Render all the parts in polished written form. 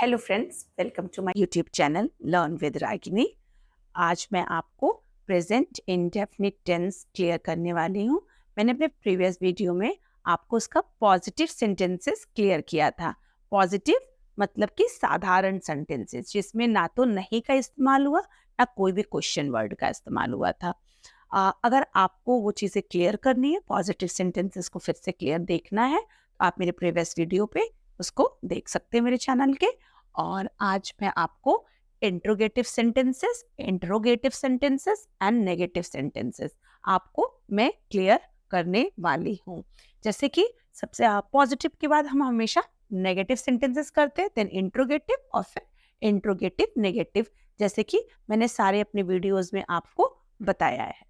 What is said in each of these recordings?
Hello friends, welcome to my YouTube channel learn with Ragini. आज मैं आपको प्रेजेंट इंडेफिनिट टेंस क्लियर करने वाली हूँ। मैंने अपने प्रीवियस वीडियो में आपको उसका पॉजिटिव सेंटेंसेस क्लियर किया था। पॉजिटिव मतलब कि साधारण सेंटेंसेस जिसमें ना तो नहीं का इस्तेमाल हुआ ना कोई भी क्वेश्चन वर्ड का इस्तेमाल हुआ था। अगर आपको वो चीज़ें क्लियर करनी है, पॉजिटिव सेंटेंसेस को फिर से क्लियर देखना है, तो आप मेरे प्रीवियस वीडियो पे उसको देख सकते हैं मेरे चैनल के। और आज मैं आपको interrogative sentences and negative sentences आपको मैं क्लियर करने वाली हूँ। जैसे कि सबसे पॉजिटिव के बाद हम हमेशा नेगेटिव सेंटेंसेस करते हैं, देन इंट्रोगेटिव और फिर इंट्रोगेटिव नेगेटिव, जैसे कि मैंने सारे अपने वीडियोस में आपको बताया है।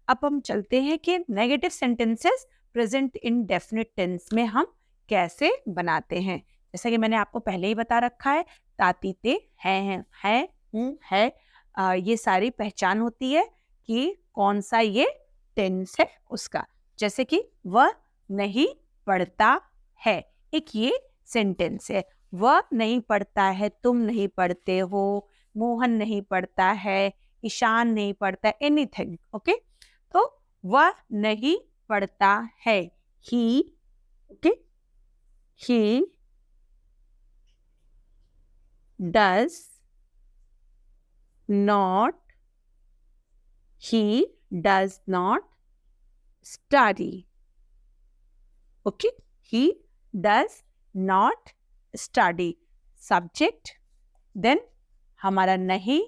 अब हम चलते हैं कि negative sentences present indefinite tense में हम कैसे बनाते हैं। जैसा कि मैंने आपको पहले ही बता रखा है, ताती ते है हूँ है, ये सारी पहचान होती है कि कौन सा ये टेंस है उसका। जैसे कि वह नहीं पढ़ता है, एक ये सेंटेंस है। वह नहीं पढ़ता है, तुम नहीं पढ़ते हो, मोहन नहीं पढ़ता है, ईशान नहीं पढ़ता, एनीथिंग। ओके, तो वह नहीं पढ़ता है, he, okay, he does not study. Okay, he does not study. Subject, then हमारा नहीं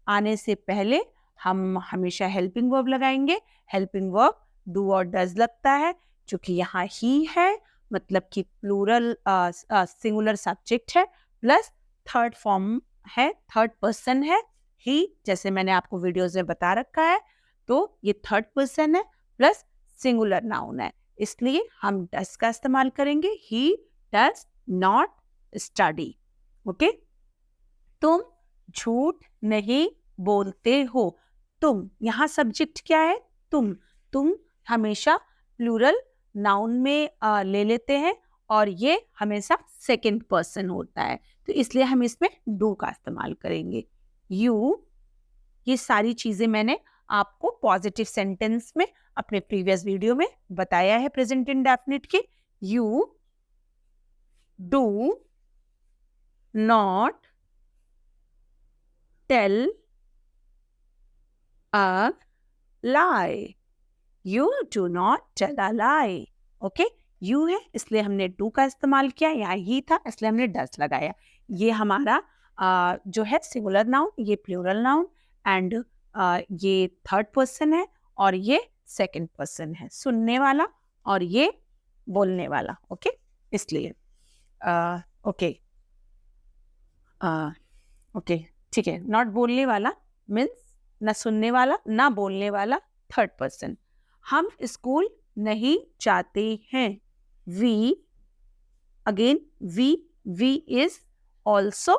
आने से पहले हम हमेशा हेल्पिंग वर्ब लगाएंगे। हेल्पिंग वर्ब डू और डज लगता है, क्योंकि यहाँ ही है मतलब कि प्लूरल सिंगुलर सब्जेक्ट है, प्लस थर्ड फॉर्म है, थर्ड पर्सन है ही, जैसे मैंने आपको वीडियोस में बता रखा है। तो ये थर्ड पर्सन है प्लस सिंगुलर नाउन है, इसलिए हम डस का इस्तेमाल करेंगे। He does not study. Okay, तुम झूठ नहीं बोलते हो। तुम, यहाँ सब्जेक्ट क्या है? तुम हमेशा प्लूरल नाउन में ले लेते हैं और ये हमेशा सेकंड पर्सन होता है, तो इसलिए हम इसमें डू का इस्तेमाल करेंगे। यू, ये सारी चीजें मैंने आपको पॉजिटिव सेंटेंस में अपने प्रीवियस वीडियो में बताया है प्रेजेंट इंडेफिनिट की। You do not tell a lie. You do not tell a lie. Okay, you है इसलिए हमने डू का इस्तेमाल किया, यहाँ ही था इसलिए हमने डस लगाया। ये हमारा जो है सिंगुलर नाउन, ये प्लूरल नाउन, एंड ये थर्ड पर्सन है और ये सेकंड पर्सन है, सुनने वाला और ये बोलने वाला। ओके, इसलिए ओके ओके, ठीक है। नॉट बोलने वाला मीन्स ना सुनने वाला ना बोलने वाला, थर्ड पर्सन। हम स्कूल नहीं जाते हैं। We, again we is also,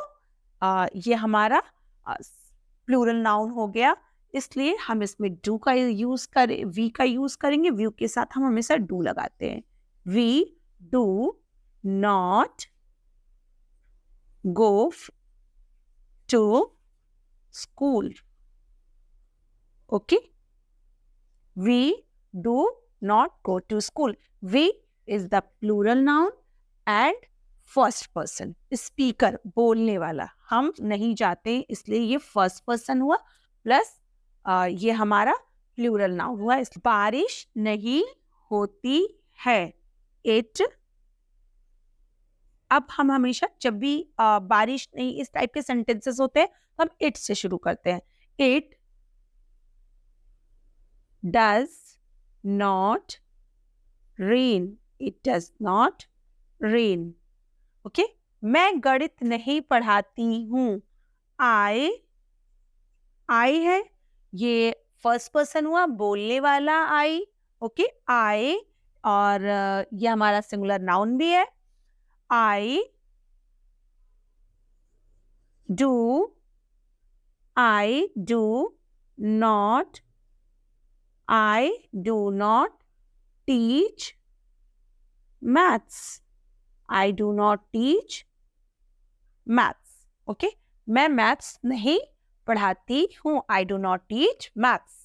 ये हमारा प्लूरल नाउन हो गया, इसलिए हम इसमें डू का यूज करें, वी का यूज करेंगे। वी के साथ हम हमेशा डू लगाते हैं। We do not go to school. Okay, we do not go to school. We is the plural noun and first person, speaker, बोलने वाला। हम नहीं जाते इसलिए ये फर्स्ट पर्सन हुआ, प्लस ये हमारा प्लूरल नाउन हुआ। बारिश नहीं होती है, इट। अब हम हमेशा जब भी बारिश नहीं इस टाइप के सेंटेंसेस होते हैं, हम इट से शुरू करते हैं। It does not rain. It does not rain. Okay, मैं गणित नहीं पढ़ाती हूँ। I है, ये फर्स्ट पर्सन हुआ, बोलने वाला I। ओके, I, और ये हमारा सिंगुलर नाउन भी है। I do not teach maths. I do not teach maths. Okay, मैं मैथ्स नहीं पढ़ाती हूँ, I do not teach maths.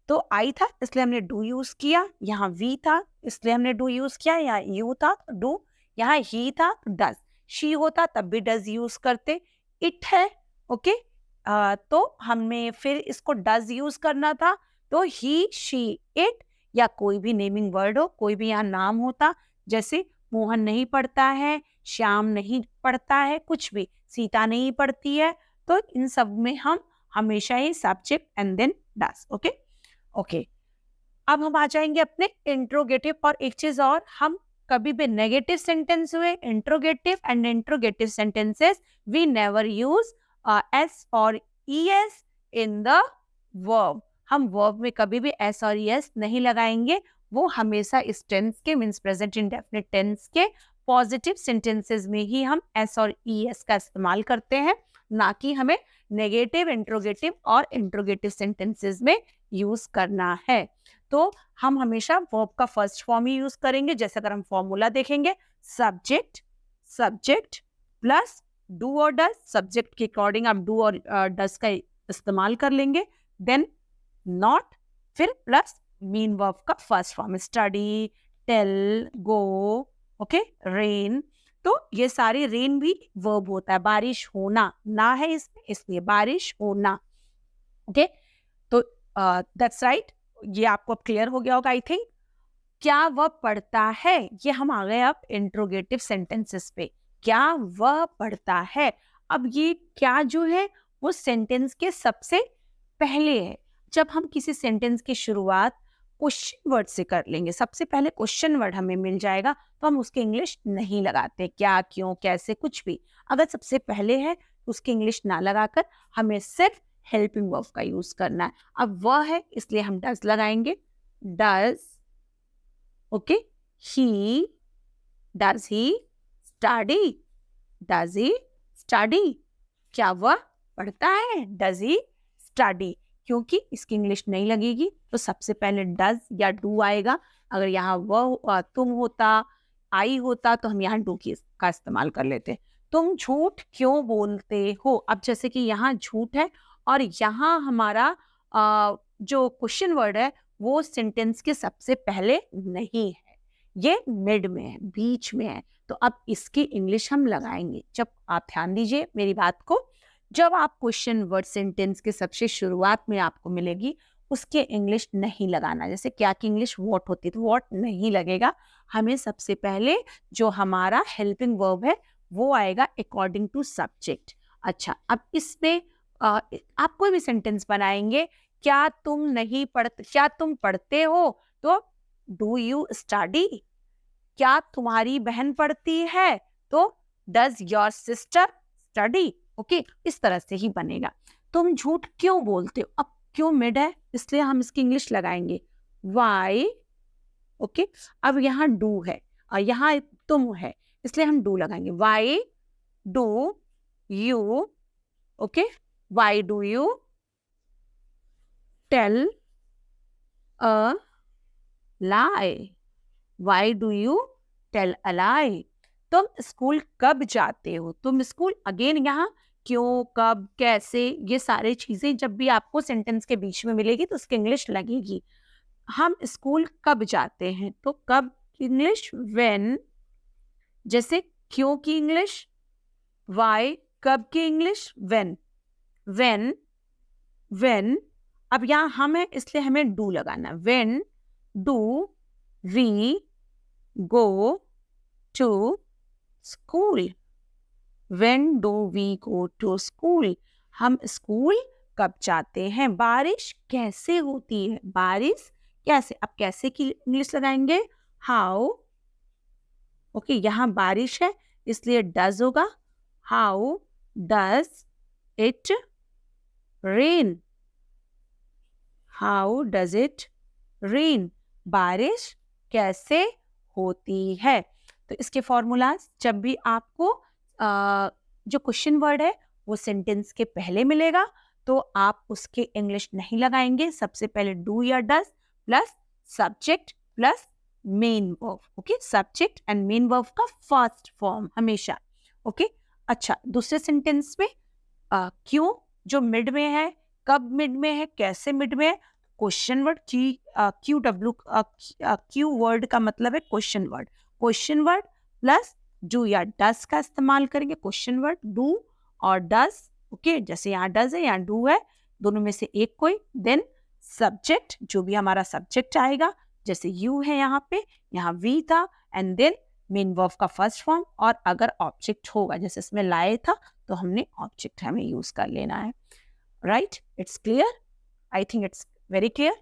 तो आई था इसलिए हमने डू यूज किया, यहाँ वी था इसलिए हमने डू यूज किया, यहाँ यू था डू, यहाँ ही था डज, शी होता तब भी डज यूज करते, इट है ओके, तो हमें फिर इसको डज यूज करना था, तो ही शी इट, या कोई भी नेमिंग वर्ड हो, कोई भी यहाँ नाम होता, जैसे मोहन नहीं पढ़ता है, श्याम नहीं पढ़ता है, कुछ भी, सीता नहीं पढ़ती है, तो इन सब में हम हमेशा ही subject and then does. Okay okay, अब हम आ जाएंगे अपने इंट्रोगेटिव, और एक चीज और, हम कभी भी नेगेटिव सेंटेंस हुए, interrogative and interrogative sentences, we never use S और ईएस इन द वर्ब। हम वर्ब में कभी भी एस और ईएस नहीं लगाएंगे, वो हमेशा इस टेंस के मीन्स प्रेजेंट इंडेफिनिट टेंस के पॉजिटिव सेंटेंसेस में ही हम एस और ईएस का इस्तेमाल करते हैं, ना कि हमें नेगेटिव, इंट्रोगेटिव और इंट्रोगेटिव सेंटेंसेस में यूज करना है। तो हम हमेशा वर्ब का फर्स्ट फॉर्म ही यूज करेंगे। जैसे अगर हम फॉर्मूला देखेंगे, सब्जेक्ट, सब्जेक्ट प्लस डू और डज, सब्जेक्ट के अकॉर्डिंग आप डू और डज का इस्तेमाल कर लेंगे, देन नॉट, फिर प्लस मीन वर्ब का फर्स्ट फॉर्म, स्टडी, टेल, गो, ओके, रेन। तो ये सारे, रेन भी वर्ब होता है, बारिश होना, ना है इसमें इसलिए बारिश होना, ओके। तो दैट्स राइट, ये आपको अब क्लियर हो गया होगा आई थिंक। क्या वह पढ़ता है, ये हम आ गए अब इंट्रोगेटिव सेंटेंसेस पे, क्या वह पढ़ता है। अब ये क्या जो है वो सेंटेंस के सबसे पहले है। जब हम किसी सेंटेंस की शुरुआत क्वेश्चन वर्ड से कर लेंगे, सबसे पहले क्वेश्चन वर्ड हमें मिल जाएगा, तो हम उसके इंग्लिश नहीं लगाते, क्या, क्यों, कैसे, कुछ भी। अगर सबसे पहले है तो उसकी इंग्लिश ना लगाकर हमें सिर्फ हेल्पिंग वर्ब का यूज करना है। अब वह है इसलिए हम डज लगाएंगे, does, okay, he, does he study, does he study, क्या वह पढ़ता है, डज ही स्टडी। क्योंकि इसकी इंग्लिश नहीं लगेगी तो सबसे पहले डज या डू आएगा। अगर यहाँ वह, तुम होता, आई होता, तो हम यहाँ डू का इस्तेमाल कर लेते। तुम झूठ क्यों बोलते हो, अब जैसे कि यहाँ झूठ है और यहाँ हमारा जो क्वेश्चन वर्ड है वो सेंटेंस के सबसे पहले नहीं है, ये मिड में है, बीच में है, तो अब इसकी इंग्लिश हम लगाएंगे। जब आप ध्यान दीजिए मेरी बात को, जब आप क्वेश्चन वर्ड सेंटेंस के सबसे शुरुआत में आपको मिलेगी, उसके इंग्लिश नहीं लगाना। जैसे क्या की इंग्लिश वॉट होती है, तो वॉट नहीं लगेगा, हमें सबसे पहले जो हमारा हेल्पिंग वर्ब है वो आएगा अकॉर्डिंग टू सब्जेक्ट। अच्छा, अब इसमें आप कोई भी सेंटेंस बनाएंगे, क्या तुम नहीं पढ़ते, क्या तुम पढ़ते हो, तो डू यू स्टडी, क्या तुम्हारी बहन पढ़ती है, तो does your sister study, okay, इस तरह से ही बनेगा। तुम झूठ क्यों बोलते हो, अब क्यों मिड है इसलिए हम इसकी इंग्लिश लगाएंगे वाई, ओके। अब यहाँ डू है और यहाँ तुम है इसलिए हम डू लगाएंगे, why do you, okay, why do you tell a lie, why do you tell a lie. तुम स्कूल कब जाते हो, तुम स्कूल, अगेन यहाँ क्यों, कब, कैसे, ये सारे चीजें जब भी आपको सेंटेंस के बीच में मिलेगी तो उसकी इंग्लिश लगेगी। हम स्कूल कब जाते हैं, तो कब की इंग्लिश व्हेन, जैसे क्यों की इंग्लिश वाई, कब की इंग्लिश व्हेन, व्हेन, व्हेन। अब यहाँ हम है इसलिए हमें डू लगाना, when do we go to school, when do we go to school, हम स्कूल कब जाते हैं। बारिश कैसे होती है, बारिश कैसे, अब कैसे की इंग्लिश लगाएंगे, हाउ, ओके, यहाँ बारिश है इसलिए डज होगा, how does it rain, how does it rain, बारिश कैसे होती है। तो इसके फॉर्मूलाज, जब भी आपको जो क्वेश्चन वर्ड है वो सेंटेंस के पहले मिलेगा तो आप उसके इंग्लिश नहीं लगाएंगे, सबसे पहले डू या does plus subject plus main verb, okay, subject and main verb का फर्स्ट फॉर्म हमेशा, ओके। अच्छा, दूसरे सेंटेंस में क्यों जो मिड में है, कब मिड में है, कैसे मिड में है, क्वेश्चन वर्ड क्यू वर्ड का मतलब है क्वेश्चन वर्ड प्लस डू या डस का इस्तेमाल करेंगे। क्वेश्चन वर्ड डू और डस, ओके, जैसे यहाँ डस है, यहाँ डू है, दोनों में से एक कोई। देन सब्जेक्ट, जो भी हमारा सब्जेक्ट आएगा, जैसे यू है यहाँ पे, यहाँ वी था, एंड देन मेन वर्ब का फर्स्ट फॉर्म, और अगर ऑब्जेक्ट होगा, जैसे इसमें लाए था, तो हमने ऑब्जेक्ट हमें यूज कर लेना है। Right, it's clear, I think it's very clear.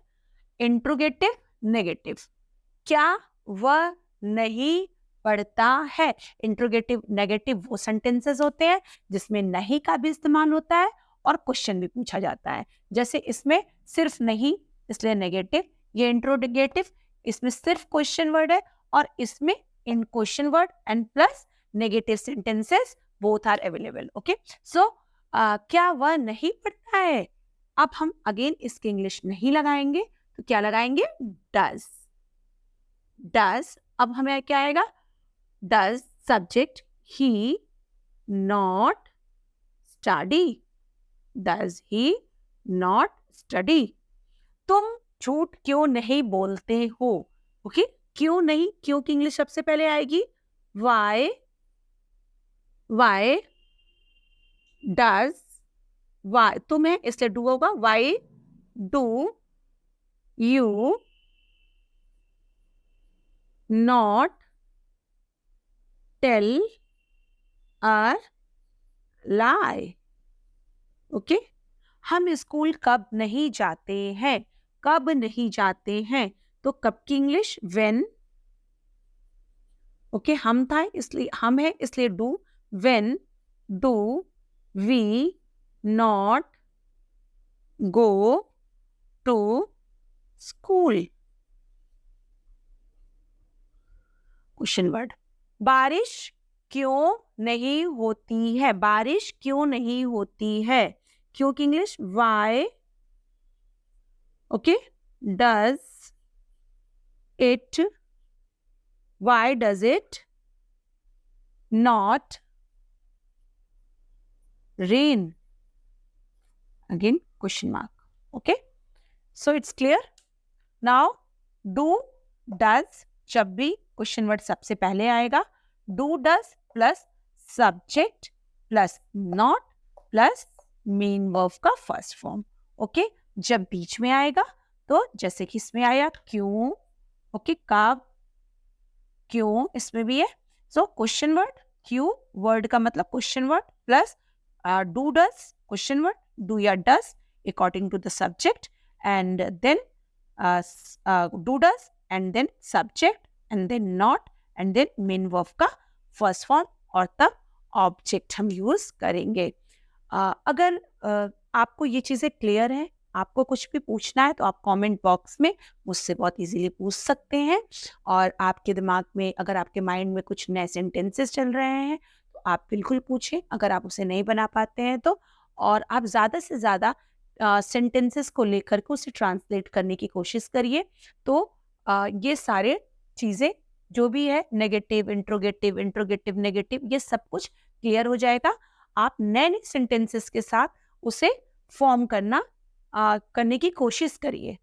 Interrogative negative, क्या वह नहीं पढ़ता है। इंट्रोगेटिव नेगेटिव वो सेंटेंसेस होते हैं जिसमें नहीं का भी इस्तेमाल होता है और क्वेश्चन भी पूछा जाता है। जैसे इसमें सिर्फ नहीं, इसलिए नेगेटिव। ये इंट्रोगेटिव, इसमें सिर्फ क्वेश्चन वर्ड है, और इसमें इन question word and plus negative sentences both are available. Okay, so क्या वह नहीं पढ़ता है। अब हम अगेन इसके इंग्लिश नहीं लगाएंगे, तो क्या लगाएंगे, डज। डज, अब हमें क्या आएगा, does subject he not study. Does he not study. तुम झूठ क्यों नहीं बोलते हो। ओके, क्यों नहीं, क्यों की इंग्लिश सबसे पहले आएगी, वाई डज, वाई तुम है इसलिए डू होगा, why do you not tell a lie. Okay, हम स्कूल कब नहीं जाते हैं। कब नहीं जाते हैं, तो कब की इंग्लिश, व्हेन। ओके, हम था इसलिए हम है इसलिए do, when do we not go to school. Question word, बारिश क्यों नहीं होती है। बारिश क्यों नहीं होती है, क्यों की English, why. Okay, does it, why does it not rain. Again question mark. Okay, so it's clear now. Do does, जब भी क्वेश्चन वर्ड सबसे पहले आएगा, do does plus subject plus not plus main verb का first form. Okay, जब बीच में आएगा, तो जैसे कि इसमें आया क्यों, ओके, कब, क्यों इसमें भी है। सो क्वेश्चन वर्ड, क्यों वर्ड का मतलब question word plus do does question word, do या does according to the subject, and then do does and then subject and then not and then main verb का first form, और तब object हम use करेंगे। अगर आपको ये चीजें क्लियर है, आपको कुछ भी पूछना है, तो आप कमेंट बॉक्स में मुझसे बहुत इजीली पूछ सकते हैं। और आपके दिमाग में, अगर आपके माइंड में कुछ नए सेंटेंसेस चल रहे हैं, तो आप बिल्कुल पूछें, अगर आप उसे नहीं बना पाते हैं तो। और आप ज़्यादा से ज़्यादा सेंटेंसेस को लेकर के उसे ट्रांसलेट करने की कोशिश करिए, तो ये सारे चीज़ें जो भी है, नेगेटिव इंट्रोगेटिव नेगेटिव, ये सब कुछ क्लियर हो जाएगा। आप नए नए सेंटेंसेस के साथ उसे फॉर्म करने की कोशिश करिए,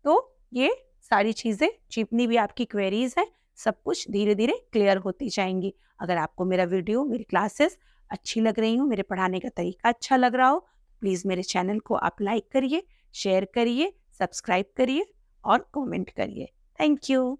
तो ये सारी चीज़ें, जितनी भी आपकी क्वेरीज हैं, सब कुछ धीरे धीरे क्लियर होती जाएंगी। अगर आपको मेरा वीडियो, मेरी क्लासेस अच्छी लग रही हो, मेरे पढ़ाने का तरीका अच्छा लग रहा हो, प्लीज़ मेरे चैनल को आप लाइक करिए, शेयर करिए, सब्सक्राइब करिए और कमेंट करिए। Thank you.